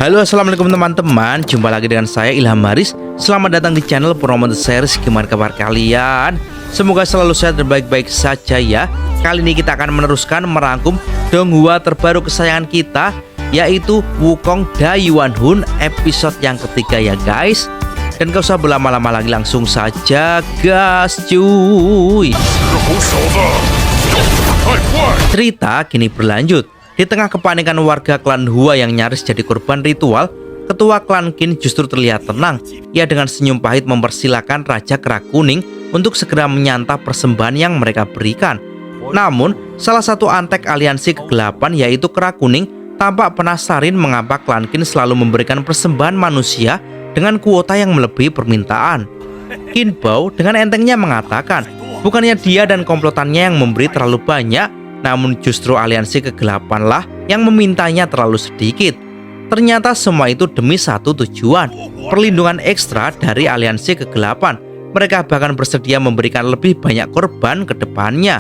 Halo, assalamualaikum teman-teman. Jumpa lagi dengan saya Ilham Haris. Selamat datang di channel Promote Series. Gimana kabar kalian? Semoga selalu sehat dan baik-baik saja ya. Kali ini kita akan meneruskan merangkum donghua terbaru kesayangan kita, yaitu Wukong Da Yuanhun episode yang ketiga ya guys. Dan gak usah berlama-lama lagi, langsung saja gas cuy. Cerita kini berlanjut. Di tengah kepanikan warga klan Hua yang nyaris jadi korban ritual, ketua klan Qin justru terlihat tenang. Ia dengan senyum pahit mempersilahkan Raja Kera Kuning untuk segera menyantap persembahan yang mereka berikan. Namun, salah satu antek aliansi kegelapan yaitu Kera Kuning tampak penasaran mengapa klan Qin selalu memberikan persembahan manusia dengan kuota yang melebihi permintaan. Qin Bao dengan entengnya mengatakan, bukannya dia dan komplotannya yang memberi terlalu banyak, namun justru aliansi kegelapanlah yang memintanya terlalu sedikit. Ternyata semua itu demi satu tujuan, perlindungan ekstra dari aliansi kegelapan. Mereka bahkan bersedia memberikan lebih banyak korban ke depannya.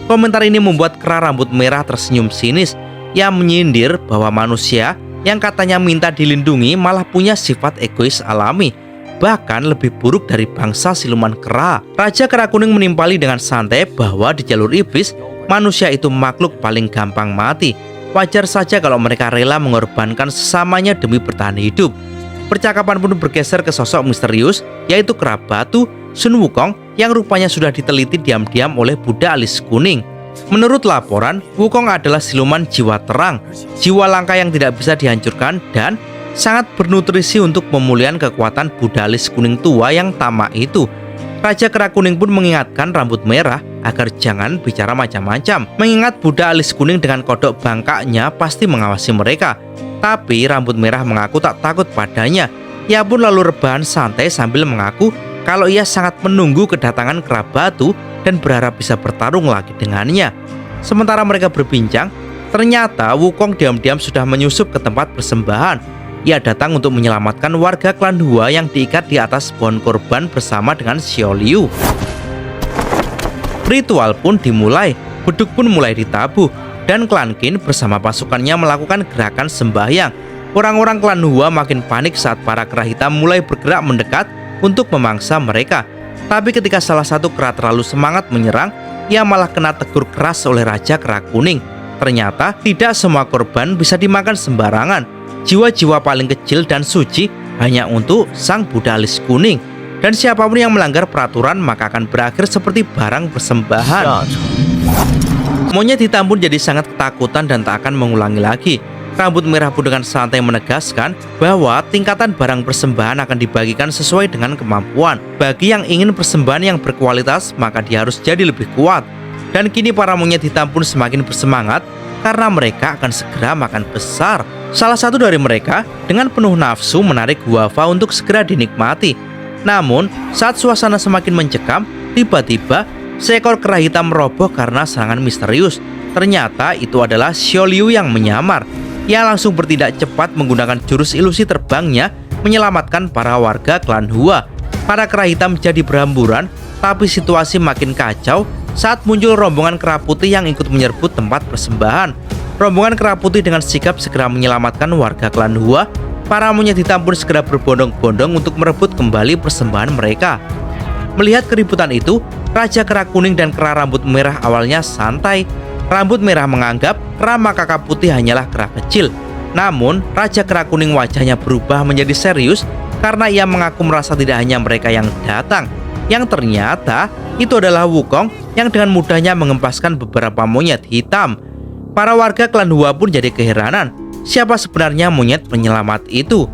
Komentar ini membuat Kera Rambut Merah tersenyum sinis. Ia menyindir bahwa manusia yang katanya minta dilindungi malah punya sifat egois alami, bahkan lebih buruk dari bangsa siluman kera. Raja Kera Kuning menimpali dengan santai bahwa di jalur iblis, manusia itu makhluk paling gampang mati. Wajar saja kalau mereka rela mengorbankan sesamanya demi bertahan hidup. Percakapan pun bergeser ke sosok misterius, yaitu Kera Batu, Sun Wukong, yang rupanya sudah diteliti diam-diam oleh Buddha Alis Kuning. Menurut laporan, Wukong adalah siluman jiwa terang, jiwa langka yang tidak bisa dihancurkan dan sangat bernutrisi untuk pemulihan kekuatan Buddha Alis Kuning tua yang tamak itu. Raja Kera Kuning pun mengingatkan Rambut Merah agar jangan bicara macam-macam, mengingat Buddha Alis Kuning dengan kodok bangkaknya pasti mengawasi mereka. Tapi Rambut Merah mengaku tak takut padanya. Ia pun lalu rebahan santai sambil mengaku kalau ia sangat menunggu kedatangan Kera Batu dan berharap bisa bertarung lagi dengannya. Sementara mereka berbincang, ternyata Wukong diam-diam sudah menyusup ke tempat persembahan. Ia datang untuk menyelamatkan warga klan Hua yang diikat di atas pohon korban bersama dengan Xiao Liu. Ritual pun dimulai, beduk pun mulai ditabuh, dan klan Qin bersama pasukannya melakukan gerakan sembahyang. Orang-orang klan Hua makin panik saat para kera hitam mulai bergerak mendekat untuk memangsa mereka. Tapi ketika salah satu kera terlalu semangat menyerang, ia malah kena tegur keras oleh Raja Kera Kuning. Ternyata tidak semua korban bisa dimakan sembarangan. Jiwa-jiwa paling kecil dan suci hanya untuk Sang Buddha Alis Kuning. Dan siapapun yang melanggar peraturan maka akan berakhir seperti barang persembahan. Monyet hitam pun jadi sangat ketakutan dan tak akan mengulangi lagi. Rambut Merah pun dengan santai menegaskan bahwa tingkatan barang persembahan akan dibagikan sesuai dengan kemampuan. Bagi yang ingin persembahan yang berkualitas maka dia harus jadi lebih kuat. Dan kini para monyet hitam pun semakin bersemangat karena mereka akan segera makan besar. Salah satu dari mereka dengan penuh nafsu menarik guava untuk segera dinikmati. Namun saat suasana semakin mencekam, tiba-tiba seekor kera hitam roboh karena serangan misterius. Ternyata itu adalah Xiao Liu yang menyamar. Ia langsung bertindak cepat menggunakan jurus ilusi terbangnya menyelamatkan para warga klan Hua. Para kera hitam jadi berhamburan, tapi situasi makin kacau saat muncul rombongan kera putih yang ikut menyerbu tempat persembahan. Rombongan kera putih dengan sigap segera menyelamatkan warga klan Hua. Para monyet hitam pun segera berbondong-bondong untuk merebut kembali persembahan mereka. Melihat keributan itu, Raja Kera Kuning dan Kera Rambut Merah awalnya santai. Rambut Merah menganggap kera makaka putih hanyalah kera kecil. Namun, Raja Kera Kuning wajahnya berubah menjadi serius karena ia mengaku merasa tidak hanya mereka yang datang, yang ternyata itu adalah Wukong yang dengan mudahnya mengempaskan beberapa monyet hitam. Para warga klan Hua pun jadi keheranan, siapa sebenarnya monyet penyelamat itu.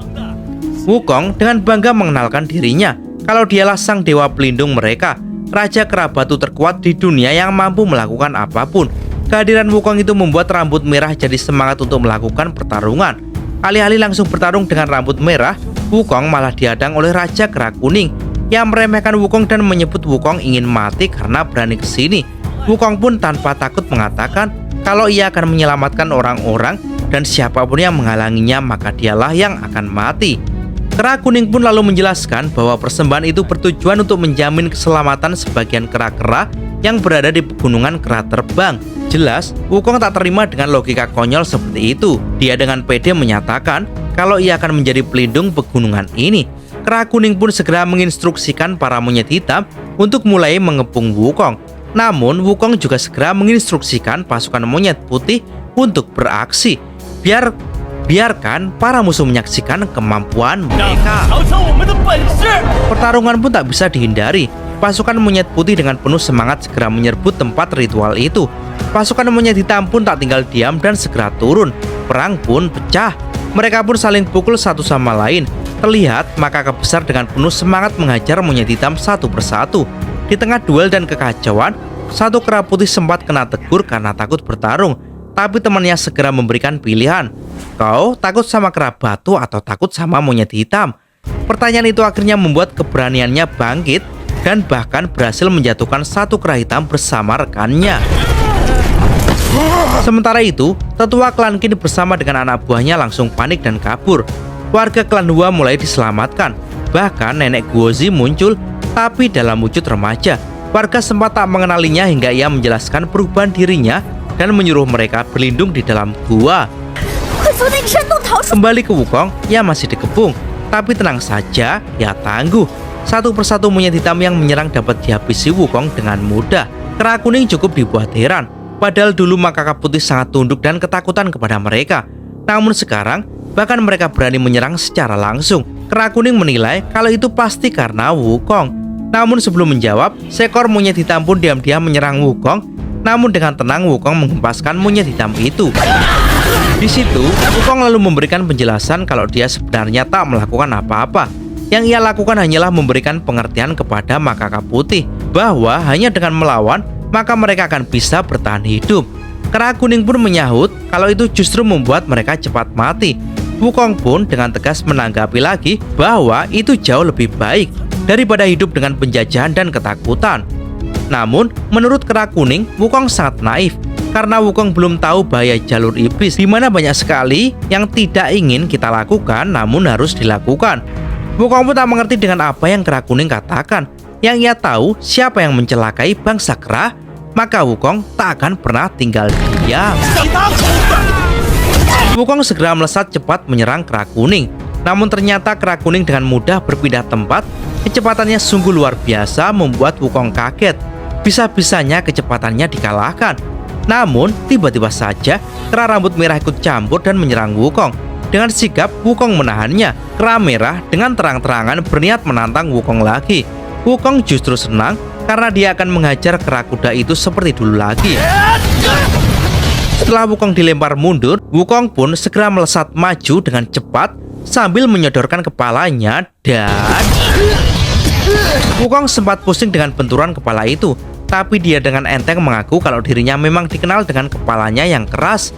Wukong dengan bangga mengenalkan dirinya kalau dialah sang dewa pelindung mereka, Raja Kera Batu terkuat di dunia yang mampu melakukan apapun. Kehadiran Wukong itu membuat Rambut Merah jadi semangat untuk melakukan pertarungan. Alih-alih langsung bertarung dengan Rambut Merah, Wukong malah dihadang oleh Raja Kera Kuning yang meremehkan Wukong dan menyebut Wukong ingin mati karena berani kesini. Wukong pun tanpa takut mengatakan kalau ia akan menyelamatkan orang-orang dan siapapun yang menghalanginya maka dialah yang akan mati. Kera Kuning pun lalu menjelaskan bahwa persembahan itu bertujuan untuk menjamin keselamatan sebagian kera-kera yang berada di pegunungan kera terbang. Jelas, Wukong tak terima dengan logika konyol seperti itu. Dia dengan pede menyatakan kalau ia akan menjadi pelindung pegunungan ini. Kera kuning pun segera menginstruksikan para monyet hitam untuk mulai mengepung Wukong. Namun, Wukong juga segera menginstruksikan pasukan monyet putih untuk beraksi. Biarkan para musuh menyaksikan kemampuan mereka. Pertarungan pun tak bisa dihindari. Pasukan monyet putih dengan penuh semangat segera menyerbu tempat ritual itu. Pasukan monyet hitam pun tak tinggal diam dan segera turun. Perang pun pecah. Mereka pun saling pukul satu sama lain. Terlihat makaka besar dengan penuh semangat menghajar monyet hitam satu persatu. Di tengah duel dan kekacauan, satu kera putih sempat kena tegur karena takut bertarung. Tapi temannya segera memberikan pilihan. Kau takut sama kera batu atau takut sama monyet hitam? Pertanyaan itu akhirnya membuat keberaniannya bangkit dan bahkan berhasil menjatuhkan satu kera hitam bersama rekannya. Sementara itu, tetua klan Qin bersama dengan anak buahnya langsung panik dan kabur. Warga klan Hua mulai diselamatkan. Bahkan nenek Guozi muncul, tapi dalam wujud remaja. Warga sempat tak mengenalinya hingga ia menjelaskan perubahan dirinya dan menyuruh mereka berlindung di dalam gua. Kembali ke Wukong, ia masih dikepung. Tapi tenang saja, ia tangguh. Satu persatu monyet hitam yang menyerang dapat dihabisi Wukong dengan mudah. Kera kuning cukup dibuat heran. Padahal dulu makaka putih sangat tunduk dan ketakutan kepada mereka. Namun sekarang, bahkan mereka berani menyerang secara langsung. Kera kuning menilai kalau itu pasti karena Wukong. Namun sebelum menjawab, seekor monyet hitam pun diam-diam menyerang Wukong. Namun dengan tenang Wukong menghempaskan monyet hitam itu. Di situ, Wukong lalu memberikan penjelasan kalau dia sebenarnya tak melakukan apa-apa. Yang ia lakukan hanyalah memberikan pengertian kepada makaka putih bahwa hanya dengan melawan maka mereka akan bisa bertahan hidup. Kera kuning pun menyahut kalau itu justru membuat mereka cepat mati. Wukong pun dengan tegas menanggapi lagi bahwa itu jauh lebih baik daripada hidup dengan penjajahan dan ketakutan. Namun, menurut kera kuning, Wukong sangat naif karena Wukong belum tahu bahaya jalur iblis di mana banyak sekali yang tidak ingin kita lakukan namun harus dilakukan. Wukong pun tak mengerti dengan apa yang kera kuning katakan. Yang ia tahu siapa yang mencelakai bangsa kera, maka Wukong tak akan pernah tinggal diam. Wukong segera melesat cepat menyerang kera kuning. Namun ternyata kera kuning dengan mudah berpindah tempat. Kecepatannya sungguh luar biasa membuat Wukong kaget. Bisa-bisanya kecepatannya dikalahkan. Namun tiba-tiba saja kera rambut merah ikut campur dan menyerang Wukong. Dengan sigap Wukong menahannya. Kera merah dengan terang-terangan berniat menantang Wukong lagi. Wukong justru senang karena dia akan menghajar kera kuda itu seperti dulu lagi. Setelah Wukong dilempar mundur, Wukong pun segera melesat maju dengan cepat sambil menyodorkan kepalanya dan Wukong sempat pusing dengan benturan kepala itu. Tapi dia dengan enteng mengaku kalau dirinya memang dikenal dengan kepalanya yang keras.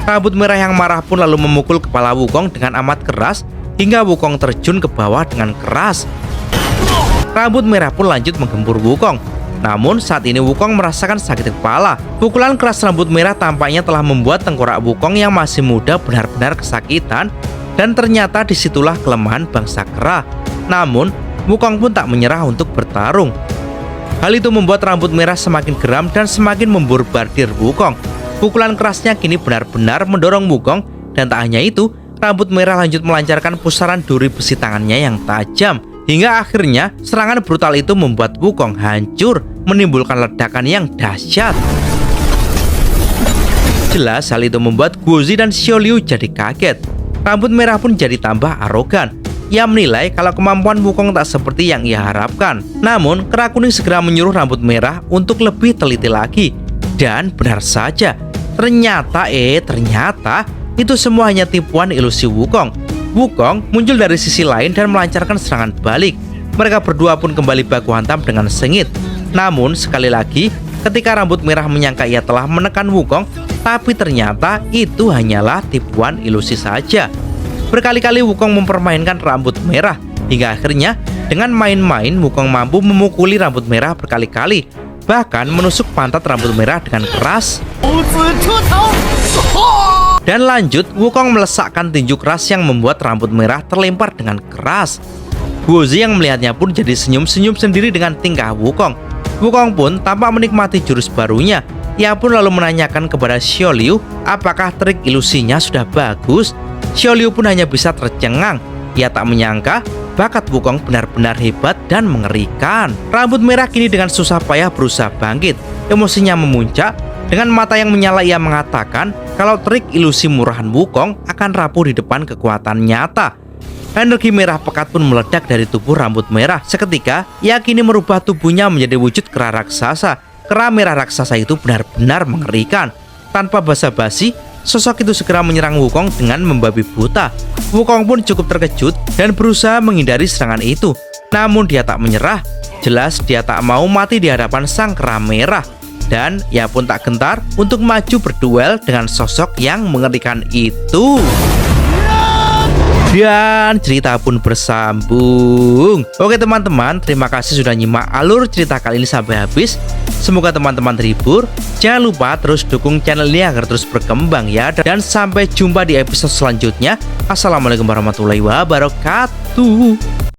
Rambut merah yang marah pun lalu memukul kepala Wukong dengan amat keras hingga Wukong terjun ke bawah dengan keras. Rambut merah pun lanjut menggempur Wukong. Namun saat ini Wukong merasakan sakit kepala. Pukulan keras rambut merah tampaknya telah membuat tengkorak Wukong yang masih muda benar-benar kesakitan. Dan ternyata disitulah kelemahan bangsa kera. Namun Wukong pun tak menyerah untuk bertarung. Hal itu membuat rambut merah semakin geram dan semakin memborbardir Wukong. Pukulan kerasnya kini benar-benar mendorong Wukong. Dan tak hanya itu, rambut merah lanjut melancarkan pusaran duri besi tangannya yang tajam. Hingga akhirnya serangan brutal itu membuat Wukong hancur, menimbulkan ledakan yang dahsyat. Jelas hal itu membuat Guozi dan Xiao Liu jadi kaget. Rambut merah pun jadi tambah arogan. Ia menilai kalau kemampuan Wukong tak seperti yang ia harapkan. Namun kera kuning segera menyuruh rambut merah untuk lebih teliti lagi. Dan benar saja, ternyata itu semua hanya tipuan ilusi Wukong. Wukong muncul dari sisi lain dan melancarkan serangan balik. Mereka berdua pun kembali baku hantam dengan sengit. Namun sekali lagi, ketika rambut merah menyangka ia telah menekan Wukong, tapi ternyata itu hanyalah tipuan ilusi saja. Berkali-kali Wukong mempermainkan rambut merah, hingga akhirnya dengan main-main Wukong mampu memukuli rambut merah berkali-kali, bahkan menusuk pantat rambut merah dengan keras. Dan lanjut, Wukong melesakkan tinju keras yang membuat rambut merah terlempar dengan keras. Guozi yang melihatnya pun jadi senyum-senyum sendiri dengan tingkah Wukong. Wukong pun tampak menikmati jurus barunya. Ia pun lalu menanyakan kepada Xiaoliu apakah trik ilusinya sudah bagus. Xiaoliu pun hanya bisa tercengang. Ia tak menyangka bakat Wukong benar-benar hebat dan mengerikan. Rambut merah kini dengan susah payah berusaha bangkit. Emosinya memuncak. Dengan mata yang menyala ia mengatakan kalau trik ilusi murahan Wukong akan rapuh di depan kekuatan nyata. Energi merah pekat pun meledak dari tubuh rambut merah. Seketika ia kini merubah tubuhnya menjadi wujud kera raksasa. Kera merah raksasa itu benar-benar mengerikan. Tanpa basa-basi, sosok itu segera menyerang Wukong dengan membabi buta. Wukong pun cukup terkejut dan berusaha menghindari serangan itu. Namun dia tak menyerah. Jelas dia tak mau mati di hadapan sang kera merah. Dan ia pun tak gentar untuk maju berduel dengan sosok yang mengerikan itu. Dan cerita pun bersambung. Oke teman-teman, terima kasih sudah nyimak alur cerita kali ini sampai habis. Semoga teman-teman terhibur. Jangan lupa terus dukung channel ini agar terus berkembang ya. Dan sampai jumpa di episode selanjutnya. Assalamualaikum warahmatullahi wabarakatuh.